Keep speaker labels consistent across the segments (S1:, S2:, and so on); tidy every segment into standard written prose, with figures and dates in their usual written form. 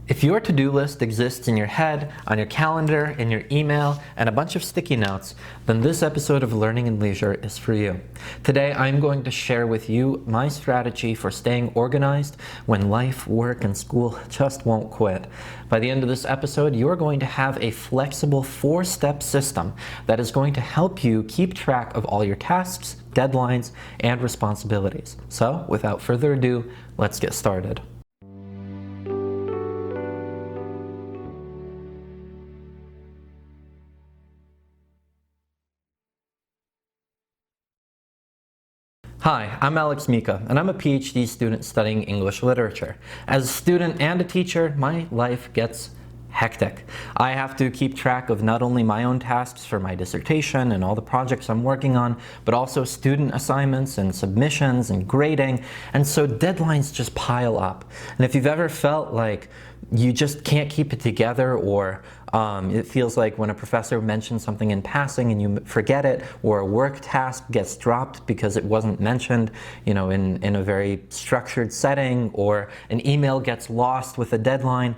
S1: If your to-do list exists in your head, on your calendar, in your email, and a bunch of sticky notes, then this episode of Learning and Leisure is for you. Today, I'm going to share with you my strategy for staying organized when life, work, and school just won't quit. By the end of this episode, you're going to have a flexible 4-step system that is going to help you keep track of all your tasks, deadlines, and responsibilities. So, without further ado, let's get started. Hi, I'm Alex Mika, and I'm a PhD student studying English literature. As a student and a teacher, my life gets hectic. I have to keep track of not only my own tasks for my dissertation and all the projects I'm working on, but also student assignments and submissions and grading, and so deadlines just pile up. And if you've ever felt like you just can't keep it together, or it feels like when a professor mentions something in passing and you forget it, or a work task gets dropped because it wasn't mentioned, in a very structured setting, or an email gets lost with a deadline,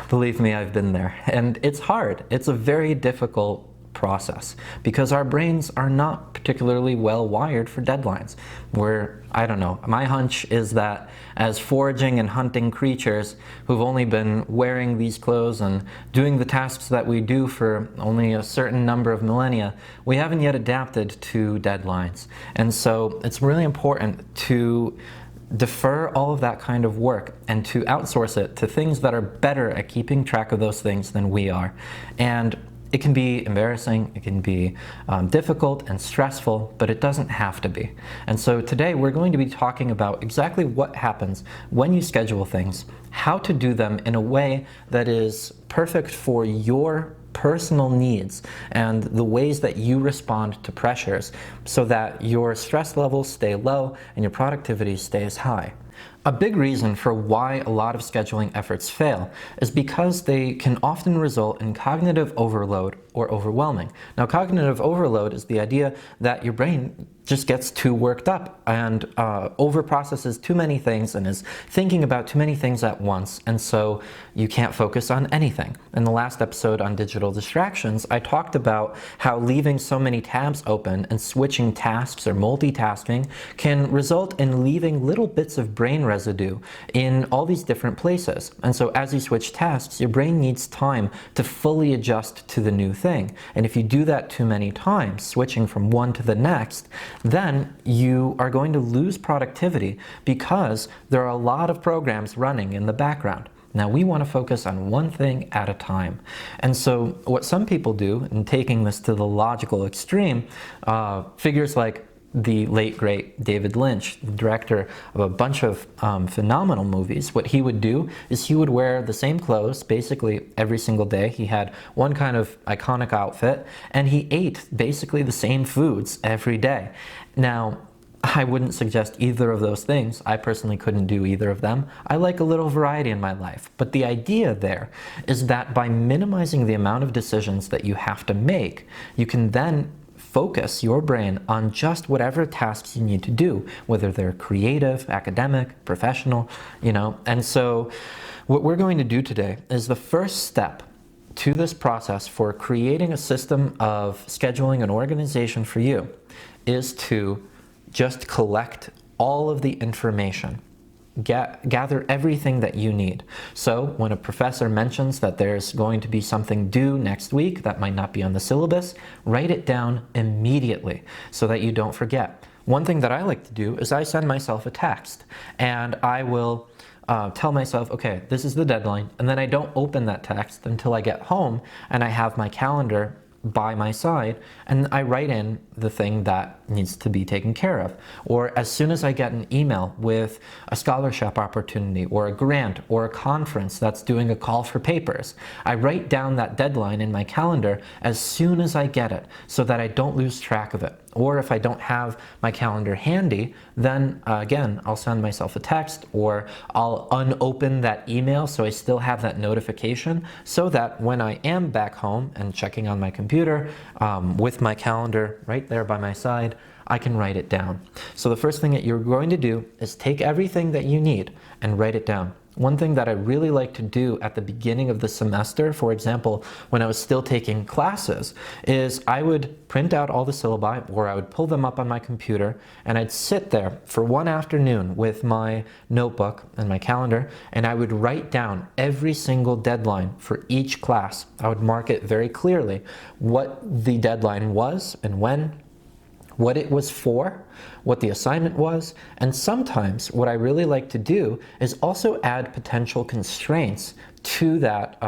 S1: believe me, I've been there. And it's hard. It's a very difficult process because our brains are not particularly well wired for deadlines. My hunch is that as foraging and hunting creatures who've only been wearing these clothes and doing the tasks that we do for only a certain number of millennia, we haven't yet adapted to deadlines. And so it's really important to defer all of that kind of work and to outsource it to things that are better at keeping track of those things than we are. And it can be embarrassing, it can be difficult and stressful, but it doesn't have to be. And so today we're going to be talking about exactly what happens when you schedule things, how to do them in a way that is perfect for your personal needs and the ways that you respond to pressures so that your stress levels stay low and your productivity stays high. A big reason for why a lot of scheduling efforts fail is because they can often result in cognitive overload or overwhelming. Now, cognitive overload is the idea that your brain just gets too worked up and overprocesses too many things and is thinking about too many things at once, and so you can't focus on anything. In the last episode on digital distractions, I talked about how leaving so many tabs open and switching tasks or multitasking can result in leaving little bits of brain residue in all these different places. And so as you switch tasks, your brain needs time to fully adjust to the new thing. And if you do that too many times, switching from one to the next, then you are going to lose productivity because there are a lot of programs running in the background. Now, we want to focus on one thing at a time. And so what some people do, in taking this to the logical extreme, figures like the late, great David Lynch, the director of a bunch of phenomenal movies, what he would do is he would wear the same clothes basically every single day. He had one kind of iconic outfit, and he ate basically the same foods every day. Now, I wouldn't suggest either of those things. I personally couldn't do either of them. I like a little variety in my life. But the idea there is that by minimizing the amount of decisions that you have to make, you can then focus your brain on just whatever tasks you need to do, whether they're creative, academic, professional, And so what we're going to do today is the first step to this process for creating a system of scheduling and organization for you is to just collect all of the information. Gather everything that you need. So when a professor mentions that there's going to be something due next week that might not be on the syllabus, write it down immediately so that you don't forget. One thing that I like to do is I send myself a text, and I will tell myself, okay, this is the deadline, and then I don't open that text until I get home and I have my calendar by my side, and I write in the thing that needs to be taken care of. Or as soon as I get an email with a scholarship opportunity or a grant or a conference that's doing a call for papers, I write down that deadline in my calendar as soon as I get it so that I don't lose track of it. Or if I don't have my calendar handy, then again, I'll send myself a text, or I'll unopen that email so I still have that notification, so that when I am back home and checking on my computer with my calendar right there by my side, I can write it down. So the first thing that you're going to do is take everything that you need and write it down. one thing that I really like to do at the beginning of the semester, for example, when I was still taking classes, is I would print out all the syllabi, or I would pull them up on my computer, and I'd sit there for one afternoon with my notebook and my calendar, and I would write down every single deadline for each class. I would mark it very clearly what the deadline was and when, what it was for, what the assignment was, and sometimes what I really like to do is also add potential constraints to that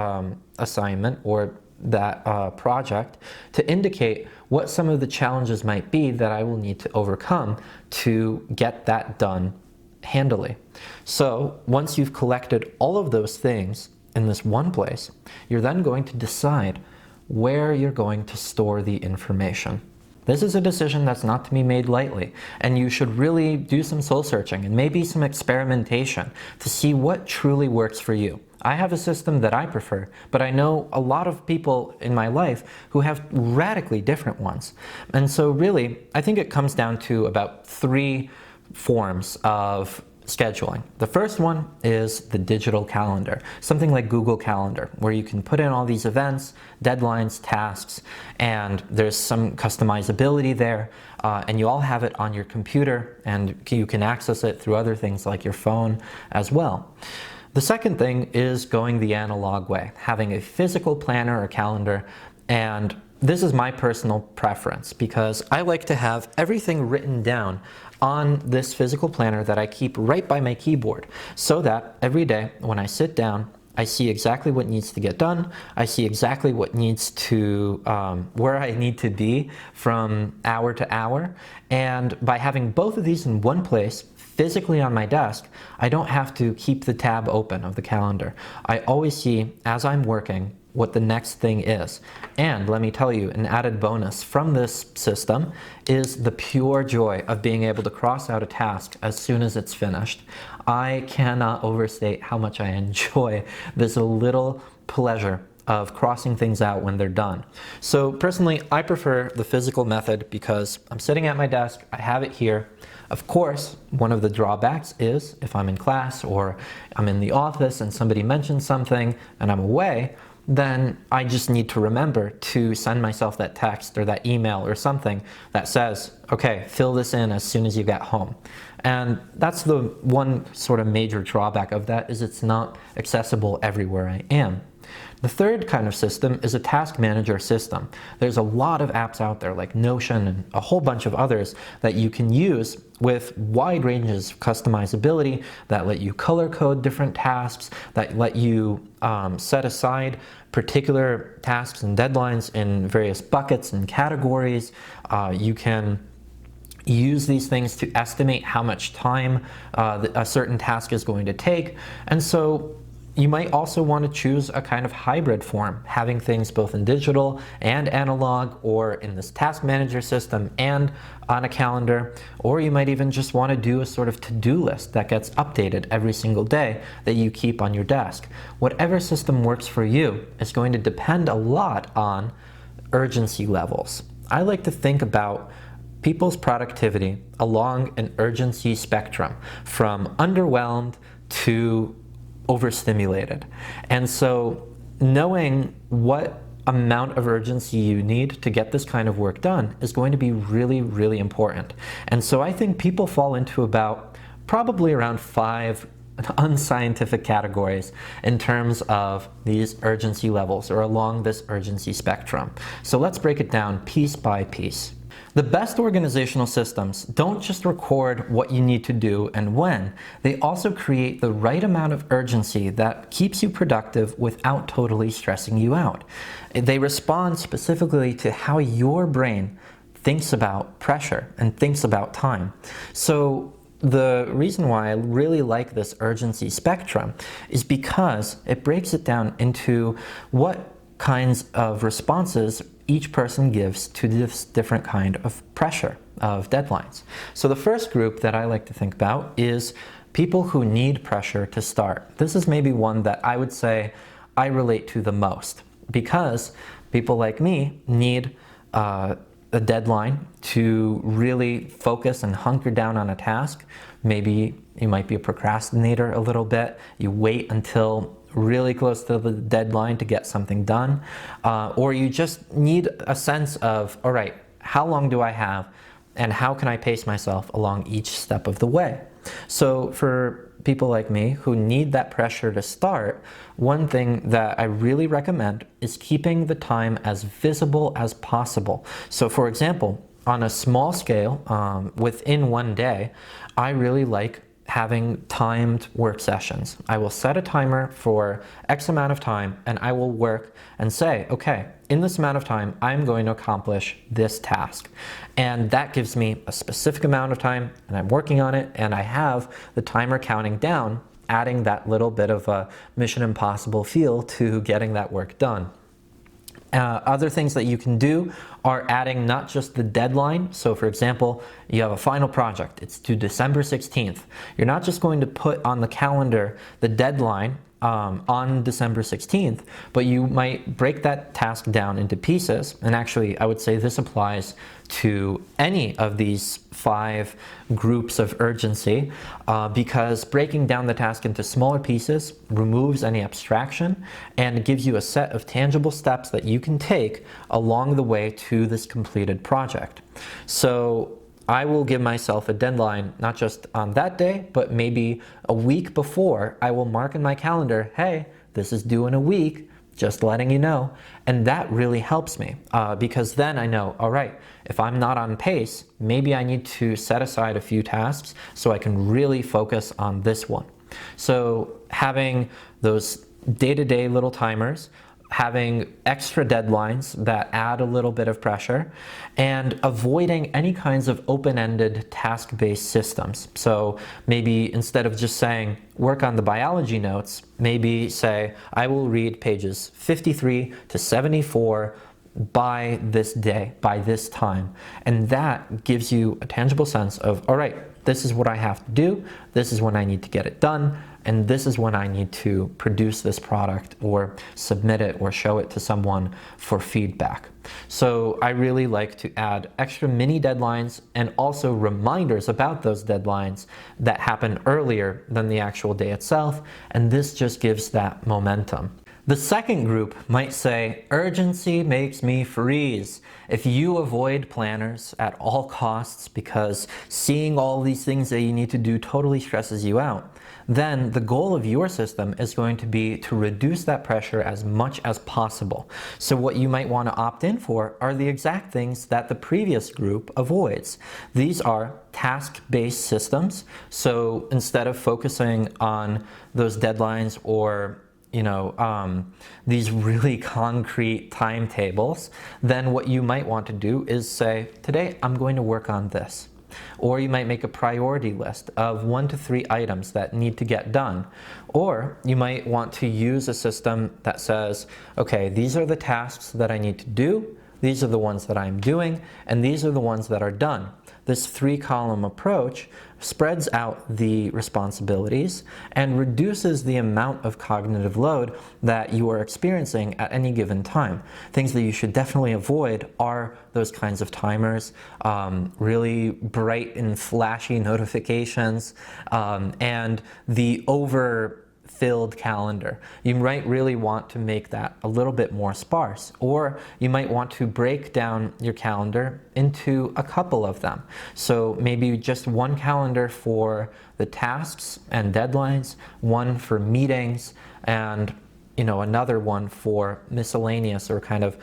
S1: assignment or that project to indicate what some of the challenges might be that I will need to overcome to get that done handily. So once you've collected all of those things in this one place, you're then going to decide where you're going to store the information. This is a decision that's not to be made lightly, and you should really do some soul searching and maybe some experimentation to see what truly works for you. I have a system that I prefer, but I know a lot of people in my life who have radically different ones. And so really, I think it comes down to about 3 forms of scheduling. The first one is the digital calendar, something like Google Calendar, where you can put in all these events, deadlines, tasks, and there's some customizability there, and you all have it on your computer, and you can access it through other things like your phone as well. The second thing is going the analog way, having a physical planner or calendar, and this is my personal preference because I like to have everything written down on this physical planner that I keep right by my keyboard, so that every day when I sit down, I see exactly what needs to get done. I see exactly what needs to, where I need to be from hour to hour. And by having both of these in one place, physically on my desk, I don't have to keep the tab open of the calendar. I always see, as I'm working, what the next thing is. And let me tell you, an added bonus from this system is the pure joy of being able to cross out a task as soon as it's finished. I cannot overstate how much I enjoy this little pleasure of crossing things out when they're done. So personally, I prefer the physical method because I'm sitting at my desk, I have it here. Of course, one of the drawbacks is if I'm in class or I'm in the office and somebody mentions something and I'm away, then I just need to remember to send myself that text or that email or something that says, okay, fill this in as soon as you get home. And that's the one sort of major drawback of that, is it's not accessible everywhere I am. The third kind of system is a task manager system. There's a lot of apps out there like Notion and a whole bunch of others that you can use with wide ranges of customizability that let you color code different tasks, that let you set aside particular tasks and deadlines in various buckets and categories. You can use these things to estimate how much time a certain task is going to take. And so you might also want to choose a kind of hybrid form, having things both in digital and analog, or in this task manager system and on a calendar, or you might even just want to do a sort of to-do list that gets updated every single day that you keep on your desk. Whatever system works for you is going to depend a lot on urgency levels. I like to think about people's productivity along an urgency spectrum, from underwhelmed to overstimulated. And so knowing what amount of urgency you need to get this kind of work done is going to be really, really important. And so I think people fall into about probably around 5 unscientific categories in terms of these urgency levels, or along this urgency spectrum. So let's break it down piece by piece. The best organizational systems don't just record what you need to do and when, they also create the right amount of urgency that keeps you productive without totally stressing you out. They respond specifically to how your brain thinks about pressure and thinks about time. So the reason why I really like this urgency spectrum is because it breaks it down into what kinds of responses each person gives to this different kind of pressure, of deadlines. So the first group that I like to think about is people who need pressure to start. This is maybe one that I would say I relate to the most, because people like me need a deadline to really focus and hunker down on a task Maybe you might be a procrastinator a little bit. You wait until really close to the deadline to get something done. Or you just need a sense of, all right, how long do I have and how can I pace myself along each step of the way? So for people like me who need that pressure to start, one thing that I really recommend is keeping the time as visible as possible. So for example, on a small scale, within one day, I really like having timed work sessions. I will set a timer for X amount of time and I will work and say, okay, in this amount of time, I'm going to accomplish this task. And that gives me a specific amount of time and I'm working on it and I have the timer counting down, adding that little bit of a Mission Impossible feel to getting that work done. Other things that you can do are adding not just the deadline. So for example, you have a final project, it's to December 16th. You're not just going to put on the calendar the deadline on December 16th, but you might break that task down into pieces. And actually, I would say this applies to any of these 5 groups of urgency because breaking down the task into smaller pieces removes any abstraction and gives you a set of tangible steps that you can take along the way to this completed project. So I will give myself a deadline, not just on that day, but maybe a week before. I will mark in my calendar, hey, this is due in a week, just letting you know. And that really helps me because then I know, all right, if I'm not on pace, maybe I need to set aside a few tasks so I can really focus on this one. So having those day-to-day little timers, having extra deadlines that add a little bit of pressure, and avoiding any kinds of open-ended task-based systems. So maybe instead of just saying, work on the biology notes, maybe say, I will read pages 53 to 74 by this day, by this time. And that gives you a tangible sense of, all right, this is what I have to do, this is when I need to get it done, and this is when I need to produce this product or submit it or show it to someone for feedback. So I really like to add extra mini deadlines and also reminders about those deadlines that happen earlier than the actual day itself, and this just gives that momentum. The second group might say, urgency makes me freeze. If you avoid planners at all costs because seeing all these things that you need to do totally stresses you out, then the goal of your system is going to be to reduce that pressure as much as possible. So what you might want to opt in for are the exact things that the previous group avoids. These are task-based systems. So instead of focusing on those deadlines or these really concrete timetables, then what you might want to do is say, today I'm going to work on this. Or you might make a priority list of 1 to 3 items that need to get done. Or you might want to use a system that says, okay, these are the tasks that I need to do, these are the ones that I'm doing, and these are the ones that are done. This 3-column approach spreads out the responsibilities and reduces the amount of cognitive load that you are experiencing at any given time. Things that you should definitely avoid are those kinds of timers, really bright and flashy notifications, and the overfilled calendar. You might really want to make that a little bit more sparse, or you might want to break down your calendar into a couple of them. So maybe just one calendar for the tasks and deadlines, one for meetings, and another one for miscellaneous or kind of,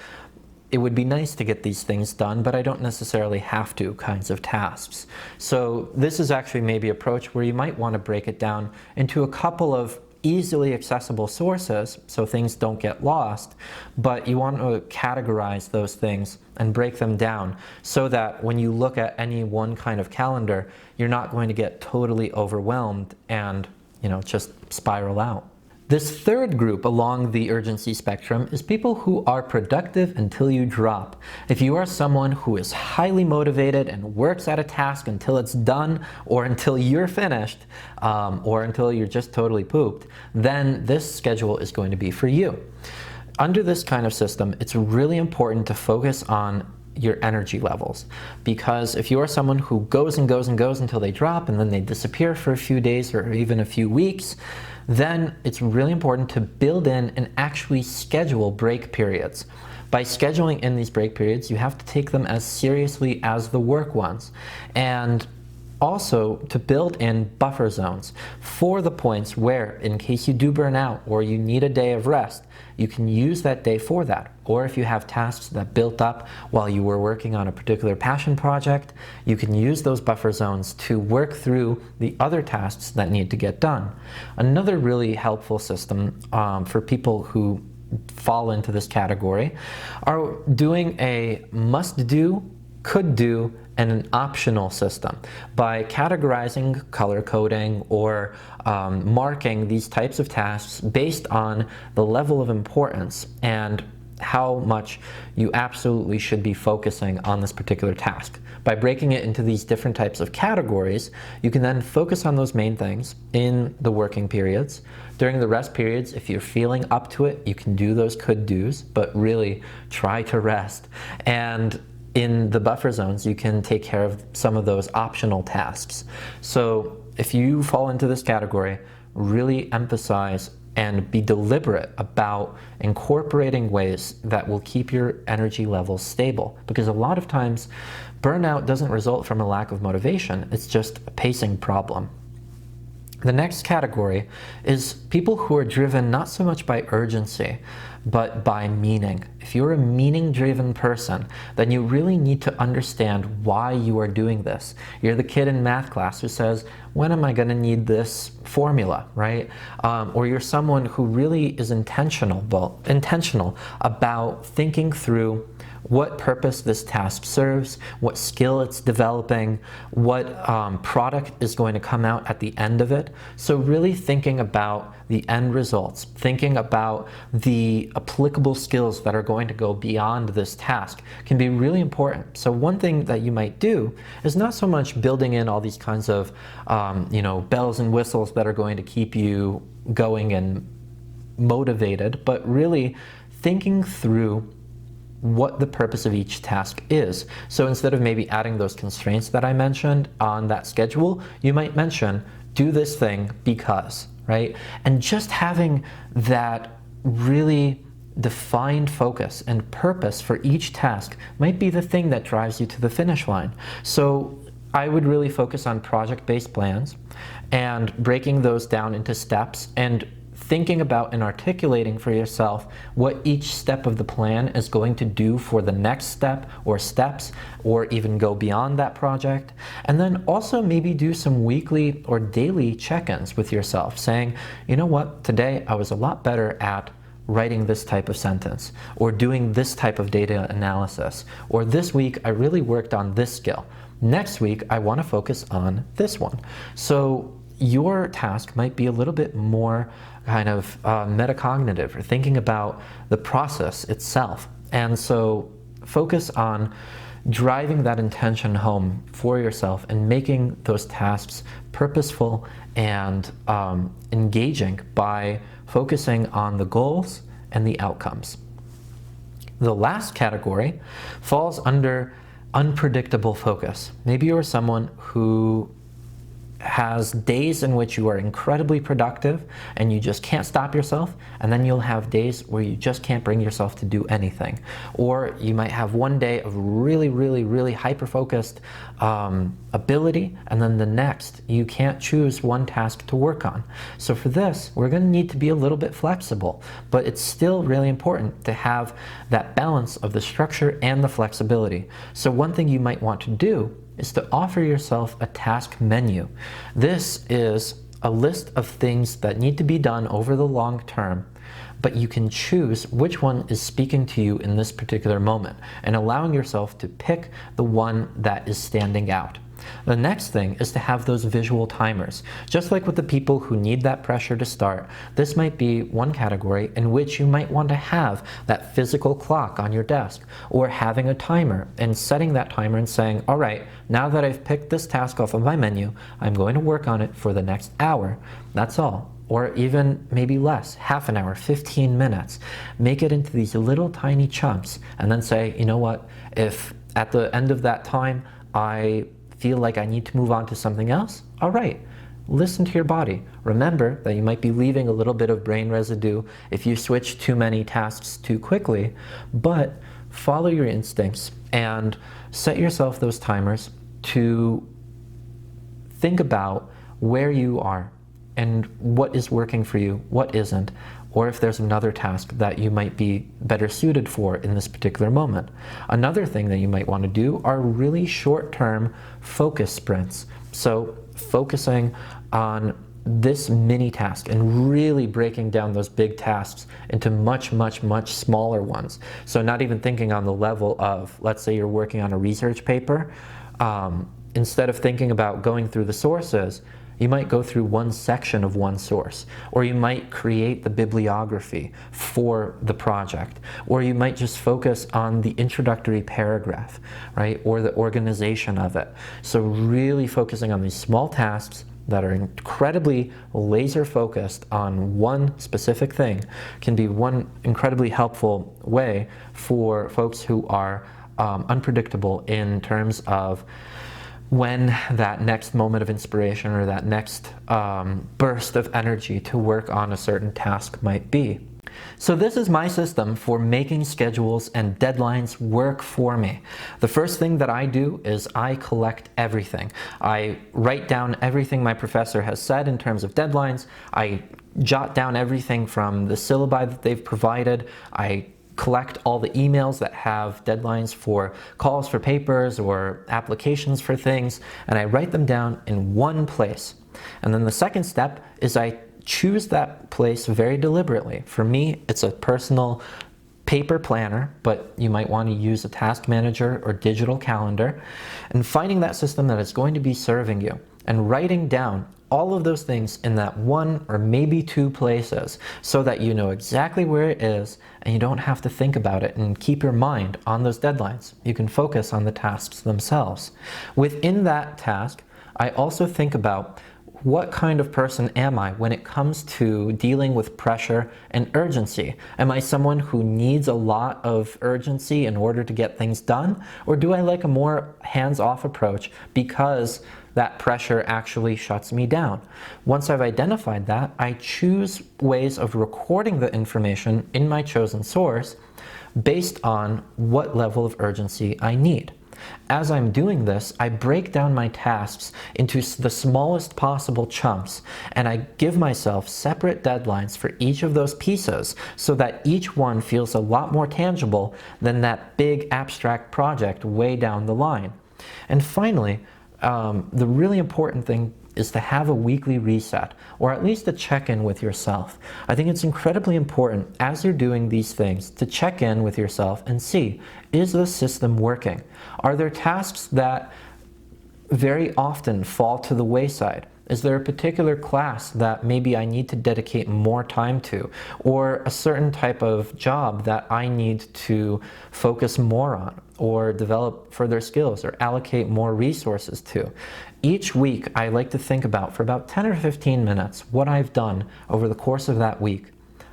S1: it would be nice to get these things done, but I don't necessarily have to kinds of tasks. So this is actually maybe an approach where you might want to break it down into a couple of easily accessible sources so things don't get lost, but you want to categorize those things and break them down so that when you look at any one kind of calendar, you're not going to get totally overwhelmed and just spiral out. This third group along the urgency spectrum is people who are productive until you drop. If you are someone who is highly motivated and works at a task until it's done or until you're finished or until you're just totally pooped, then this schedule is going to be for you. Under this kind of system, it's really important to focus on your energy levels. Because if you are someone who goes and goes and goes until they drop and then they disappear for a few days or even a few weeks, then it's really important to build in and actually schedule break periods. By scheduling in these break periods, you have to take them as seriously as the work ones. And also to build in buffer zones for the points where, in case you do burn out or you need a day of rest, you can use that day for that. Or if you have tasks that built up while you were working on a particular passion project, you can use those buffer zones to work through the other tasks that need to get done. Another really helpful system for people who fall into this category are doing a must-do, could-do, and an optional system by categorizing, color coding, or marking these types of tasks based on the level of importance and how much you absolutely should be focusing on this particular task. By breaking it into these different types of categories, you can then focus on those main things in the working periods. During the rest periods, if you're feeling up to it, you can do those could-dos, but really try to rest. And in the buffer zones, you can take care of some of those optional tasks. So if you fall into this category, really emphasize and be deliberate about incorporating ways that will keep your energy levels stable. Because a lot of times, burnout doesn't result from a lack of motivation, it's just a pacing problem. The next category is people who are driven not so much by urgency, but by meaning. If you're a meaning-driven person, then you really need to understand why you are doing this. You're the kid in math class who says, when am I going to need this formula, right? Or you're someone who really is intentional about thinking through what purpose this task serves, what skill it's developing, what product is going to come out at the end of it. So really thinking about the end results, thinking about the applicable skills that are going to go beyond this task can be really important. So one thing that you might do is not so much building in all these kinds of bells and whistles that are going to keep you going and motivated, but really thinking through what the purpose of each task is. So instead of maybe adding those constraints that I mentioned on that schedule, you might mention, do this thing because, right? And just having that really defined focus and purpose for each task might be the thing that drives you to the finish line. So I would really focus on project-based plans and breaking those down into steps and thinking about and articulating for yourself what each step of the plan is going to do for the next step or steps, or even go beyond that project. And then also maybe do some weekly or daily check-ins with yourself, saying, you know what, today I was a lot better at writing this type of sentence, or doing this type of data analysis, or this week I really worked on this skill. Next week I want to focus on this one. So your task might be a little bit more kind of metacognitive, or thinking about the process itself. And so focus on driving that intention home for yourself and making those tasks purposeful and engaging by focusing on the goals and the outcomes. The last category falls under unpredictable focus. Maybe you're someone who has days in which you are incredibly productive and you just can't stop yourself, and then you'll have days where you just can't bring yourself to do anything. Or you might have one day of really hyper-focused ability, and then the next you can't choose one task to work on. So for this, we're going to need to be a little bit flexible, but it's still really important to have that balance of the structure and the flexibility. So one thing you might want to do is to offer yourself a task menu. This is a list of things that need to be done over the long term, but you can choose which one is speaking to you in this particular moment and allowing yourself to pick the one that is standing out. The next thing is to have those visual timers. Just like with the people who need that pressure to start, this might be one category in which you might want to have that physical clock on your desk, or having a timer and setting that timer and saying, all right, now that I've picked this task off of my menu, I'm going to work on it for the next hour. That's all. Or even maybe less, half an hour, 15 minutes. Make it into these little tiny chunks and then say, you know what, if at the end of that time, I feel like I need to move on to something else. All right, listen to your body. Remember that you might be leaving a little bit of brain residue if you switch too many tasks too quickly, but follow your instincts and set yourself those timers to think about where you are and what is working for you, what isn't, or if there's another task that you might be better suited for in this particular moment. Another thing that you might want to do are really short-term focus sprints. So focusing on this mini task and really breaking down those big tasks into much smaller ones. So not even thinking on the level of, let's say you're working on a research paper, instead of thinking about going through the sources, you might go through one section of one source, or you might create the bibliography for the project, or you might just focus on the introductory paragraph, right, or the organization of it. So really focusing on these small tasks that are incredibly laser focused on one specific thing can be one incredibly helpful way for folks who are unpredictable in terms of when that next moment of inspiration or that next burst of energy to work on a certain task might be. So this is my system for making schedules and deadlines work for me. The first thing that I do is I collect everything. I write down everything my professor has said in terms of deadlines. I jot down everything from the syllabi that they've provided. I collect all the emails that have deadlines for calls for papers or applications for things, and I write them down in one place. And then the second step is I choose that place very deliberately. For me, it's a personal paper planner, but you might want to use a task manager or digital calendar, and finding that system that is going to be serving you and writing down all of those things in that one or maybe two places so that you know exactly where it is and you don't have to think about it and keep your mind on those deadlines. You can focus on the tasks themselves. Within that task, I also think about what kind of person am I when it comes to dealing with pressure and urgency? Am I someone who needs a lot of urgency in order to get things done? Or do I like a more hands-off approach because that pressure actually shuts me down? Once I've identified that, I choose ways of recording the information in my chosen source based on what level of urgency I need. As I'm doing this, I break down my tasks into the smallest possible chunks, and I give myself separate deadlines for each of those pieces so that each one feels a lot more tangible than that big abstract project way down the line. And finally, the really important thing is to have a weekly reset, or at least a check-in with yourself. I think it's incredibly important as you're doing these things to check in with yourself and see, is the system working? Are there tasks that very often fall to the wayside? Is there a particular class that maybe I need to dedicate more time to, or a certain type of job that I need to focus more on, or develop further skills, or allocate more resources to? Each week, I like to think about, for about 10 or 15 minutes, what I've done over the course of that week.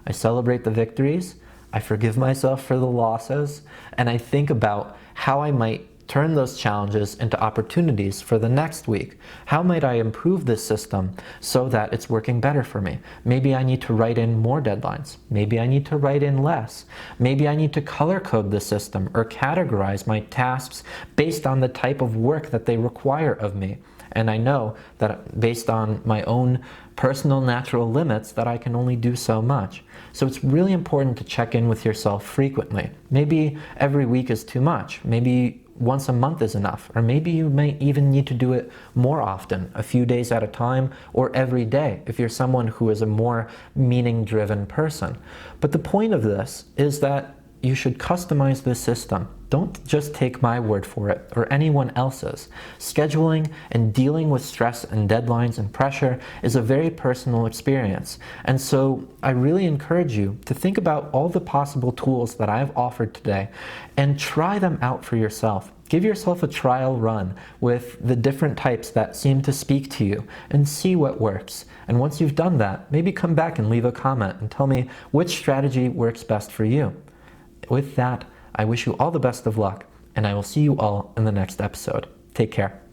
S1: I celebrate the victories, I forgive myself for the losses, and I think about how I might turn those challenges into opportunities for the next week. How might I improve this system so that it's working better for me? Maybe I need to write in more deadlines. Maybe I need to write in less. Maybe I need to color code the system or categorize my tasks based on the type of work that they require of me. And I know that based on my own personal natural limits that I can only do so much. So it's really important to check in with yourself frequently. Maybe every week is too much. Maybe once a month is enough, or maybe you may even need to do it more often, a few days at a time, or every day if you're someone who is a more meaning-driven person. But the point of this is that you should customize this system. Don't just take my word for it or anyone else's. Scheduling and dealing with stress and deadlines and pressure is a very personal experience. And so I really encourage you to think about all the possible tools that I've offered today and try them out for yourself. Give yourself a trial run with the different types that seem to speak to you and see what works. And once you've done that, maybe come back and leave a comment and tell me which strategy works best for you. With that, I wish you all the best of luck. and I will see you all in the next episode. Take care.